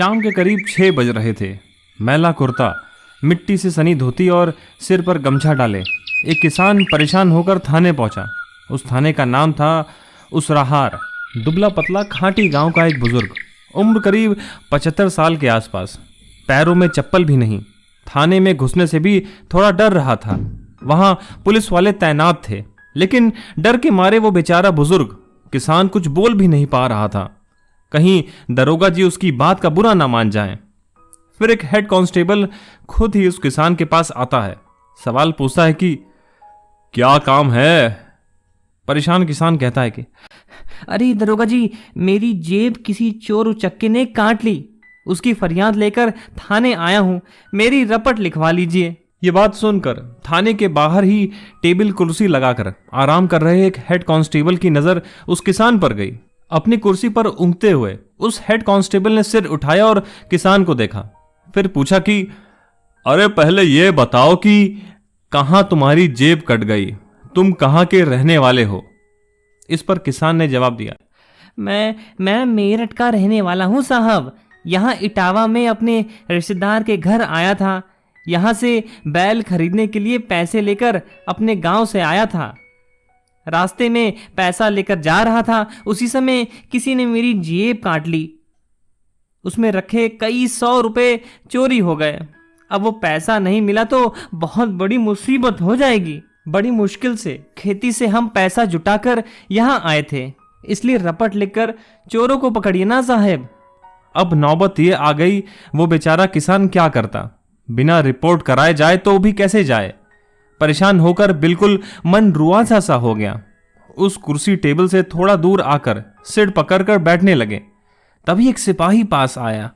शाम के करीब 6 बज रहे थे। मैला कुर्ता, मिट्टी से सनी धोती और सिर पर गमछा डाले एक किसान परेशान होकर थाने पहुंचा। उस थाने का नाम था उसराहार। दुबला पतला खांटी गांव का एक बुजुर्ग, उम्र करीब 75 साल के आसपास, पैरों में चप्पल भी नहीं। थाने में घुसने से भी थोड़ा डर रहा था। वहां पुलिस वाले तैनात थे, लेकिन डर के मारे वो बेचारा बुजुर्ग किसान कुछ बोल भी नहीं पा रहा था। कहीं दरोगा जी उसकी बात का बुरा ना मान जाएं। फिर एक हेड कांस्टेबल खुद ही उस किसान के पास आता है। सवाल पूछता है कि क्या काम है। परेशान किसान कहता है कि अरे दरोगा जी, मेरी जेब किसी चोर उचक्के ने काट ली। उसकी फरियाद लेकर थाने आया हूं, मेरी रपट लिखवा लीजिए। ये बात सुनकर थाने के बाहर ही टेबल कुर्सी लगाकर आराम कर रहे एक हेड कांस्टेबल की नजर उस किसान पर गई। अपनी कुर्सी पर ऊँघते हुए उस हेड कांस्टेबल ने सिर उठाया और किसान को देखा। फिर पूछा कि अरे पहले ये बताओ कि कहां तुम्हारी जेब कट गई, तुम कहां के रहने वाले हो। इस पर किसान ने जवाब दिया, मैं मेरठ का रहने वाला हूं साहब। यहाँ इटावा में अपने रिश्तेदार के घर आया था। यहाँ से बैल खरीदने के लिए पैसे लेकर अपने गांव से आया था। रास्ते में पैसा लेकर जा रहा था, उसी समय किसी ने मेरी जेब काट ली। उसमें रखे कई 100 रुपए चोरी हो गए। अब वो पैसा नहीं मिला तो बहुत बड़ी मुसीबत हो जाएगी। बड़ी मुश्किल से खेती से हम पैसा जुटाकर यहाँ आए थे, इसलिए रपट लिखकर चोरों को पकड़िए ना साहेब। अब नौबत ये आ गई, वो बेचारा किसान क्या करता। बिना रिपोर्ट कराए जाए तो भी कैसे जाए। परेशान होकर बिल्कुल मन रुआसा सा हो गया। उस कुर्सी टेबल से थोड़ा दूर आकर सिर पकड़कर बैठने लगे। तभी एक सिपाही पास आया।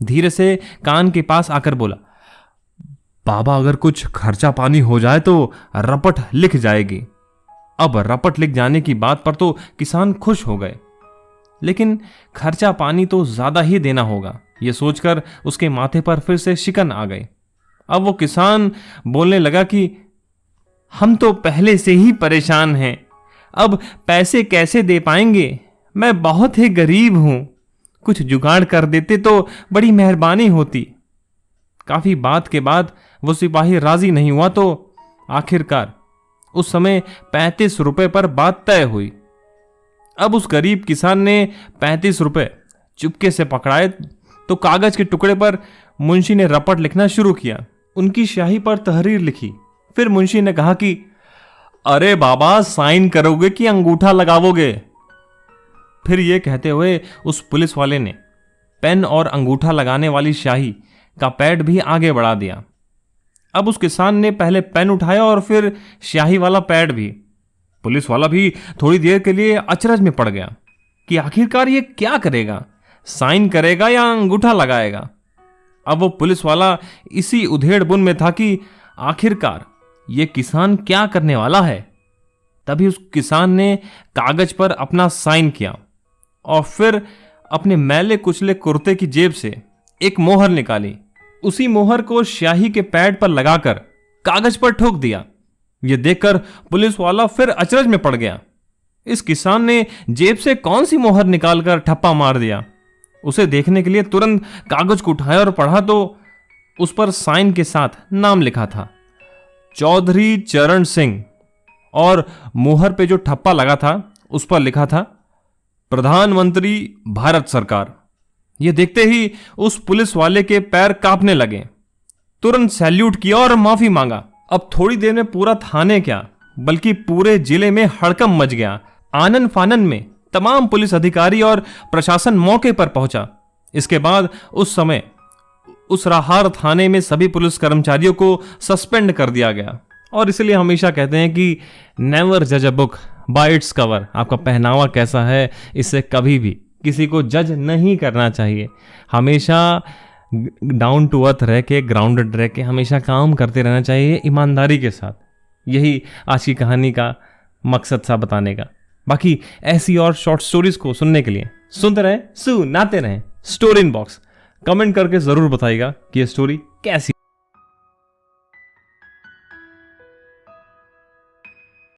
धीरे से कान के पास आकर बोला, बाबा अगर कुछ खर्चा पानी हो जाए तो रपट लिख जाएगी। अब रपट लिख जाने की बात पर तो किसान खुश हो गए, लेकिन खर्चा पानी तो ज्यादा ही देना होगा, यह सोचकर उसके माथे पर फिर से शिकन आ गई। अब वो किसान बोलने लगा कि हम तो पहले से ही परेशान हैं, अब पैसे कैसे दे पाएंगे। मैं बहुत ही गरीब हूं, कुछ जुगाड़ कर देते तो बड़ी मेहरबानी होती। काफी बात के बाद वो सिपाही राजी नहीं हुआ, तो आखिरकार उस समय 35 रुपए पर बात तय हुई। अब उस गरीब किसान ने 35 रुपए चुपके से पकड़ाए तो कागज के टुकड़े पर मुंशी ने रपट लिखना शुरू किया। उनकी स्याही पर तहरीर लिखी। फिर मुंशी ने कहा कि अरे बाबा, साइन करोगे कि अंगूठा लगाओगे। फिर यह कहते हुए उस पुलिस वाले ने पेन और अंगूठा लगाने वाली स्याही का पैड भी आगे बढ़ा दिया। अब उस किसान ने पहले पेन उठाया और फिर स्याही वाला पैड भी। पुलिस वाला भी थोड़ी देर के लिए अचरज में पड़ गया कि आखिरकार ये क्या करेगा, साइन करेगा या अंगूठा लगाएगा। अब वो पुलिस वाला इसी उधेड़ बुन में था कि आखिरकार ये किसान क्या करने वाला है। तभी उस किसान ने कागज पर अपना साइन किया और फिर अपने मैले कुचले कुर्ते की जेब से एक मोहर निकाली। उसी मोहर को स्याही के पैड पर लगाकर कागज पर ठोक दिया। यह देखकर पुलिस वाला फिर अचरज में पड़ गया। इस किसान ने जेब से कौन सी मोहर निकालकर ठप्पा मार दिया। उसे देखने के लिए तुरंत कागज को उठाया और पढ़ा तो उस पर साइन के साथ नाम लिखा था, चौधरी चरण सिंह, और मोहर पे जो ठप्पा लगा था उस पर लिखा था, प्रधानमंत्री भारत सरकार। यह देखते ही उस पुलिस वाले के पैर कांपने लगे। तुरंत सैल्यूट किया और माफी मांगा। अब थोड़ी देर में पूरा थाने क्या बल्कि पूरे जिले में हड़कंप मच गया। आनन फानन में तमाम पुलिस अधिकारी और प्रशासन मौके पर पहुंचा। इसके बाद उस समय उसराहार थाने में सभी पुलिस कर्मचारियों को सस्पेंड कर दिया गया। और इसलिए हमेशा कहते हैं कि नेवर जज a book by its cover. आपका पहनावा कैसा है, इससे कभी भी किसी को जज नहीं करना चाहिए। हमेशा डाउन टू अर्थ रह के, ग्राउंडेड रह के हमेशा काम करते रहना चाहिए ईमानदारी के साथ। यही आज की कहानी का मकसद था बताने का। बाकी ऐसी और शॉर्ट स्टोरीज को सुनने के लिए सुनते रहें, सुनाते रहें स्टोरी इन बॉक्स। कमेंट करके जरूर बताइएगा कि ये स्टोरी कैसी